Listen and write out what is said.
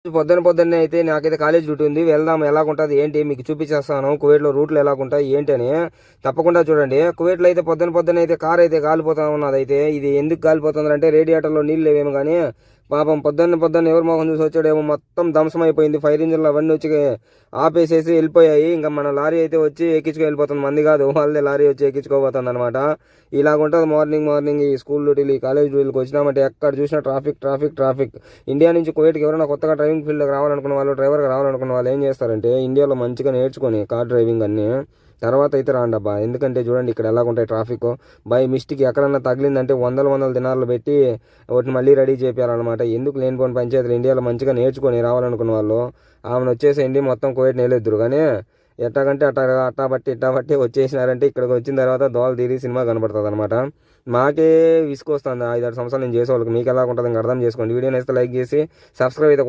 పొద్దున్నే అయితే నాకైతే కాలేజ్ డ్యూటీ ఉంది, వెళ్దాం ఎలాగుంటుంది ఏంటి మీకు చూపించేస్తాను. కువైట్లో రూట్లు ఎలాగుంటాయి ఏంటి అని తప్పకుండా చూడండి. కువైట్లో అయితే పొద్దున్న అయితే కార్ అయితే కాలిపోతా ఉన్నది. అయితే ఇది ఎందుకు కాలిపోతుంది అంటే రేడియేటర్లో నీళ్ళు లేవేమో కానీ పాపం పొద్దున్న ఎవరు మొహం చూసి వచ్చాడేమో మొత్తం ధ్వంసం అయిపోయింది. ఫైర్ ఇంజిన్లు అవన్నీ వచ్చి ఆపేసేసి వెళ్ళిపోయాయి. ఇంకా మన లారీ అయితే వచ్చి ఎక్కించుకు వెళ్ళిపోతుంది, మంది కాదు వాళ్ళదే లారీ వచ్చి ఎక్కించుకోబోతుంది అనమాట. ఇలాగుంటుంది మార్నింగ్ ఈ స్కూల్ డ్యూటీలు ఈ కాలేజ్ డ్యూటీలకు వచ్చినామంటే ఎక్కడ చూసినా ట్రాఫిక్. ఇండియా నుంచి కువైట్కి ఎవరైనా కొత్తగా డ్రైవింగ్ ఫీల్డ్కి రావాలనుకున్న వాళ్ళు, డ్రైవర్గా రావాలనుకున్న వాళ్ళు ఏం చేస్తారంటే ఇండియాలో మంచిగా నేర్చుకొని కార్ డ్రైవింగ్ అన్ని తర్వాత అయితే రాండి అబ్బా. ఎందుకంటే చూడండి ఇక్కడ ఎలాగుంటాయి ట్రాఫిక్. బై మిస్టేక్ ఎక్కడన్నా తగిలిందంటే వందల దినాలు పెట్టి వాటిని మళ్ళీ రెడీ చేయాలన్నమాట. ఎందుకు లేనిపోయిన పంచాయతీలు ఇండియాలో మంచిగా నేర్చుకొని రావాలనుకున్న వాళ్ళు ఆమెను వచ్చేసేయండి, మొత్తం కువైట్ నేలేద్దురు. కానీ ఎట్టాగంటే అట్టా బట్టి వచ్చేసినారంటే ఇక్కడికి వచ్చిన తర్వాత దోలు తీరి సినిమా కనపడుతుంది అనమాట. మాకే విసుకొస్తుంది 5-6 సంవత్సరాలు నేను చేసే వాళ్ళకి. మీకు ఎలా ఉంటుంది ఇంకా అర్థం చేసుకోండి. వీడియోని అయితే లైక్ చేసి సబ్స్క్రైబ్ అయితే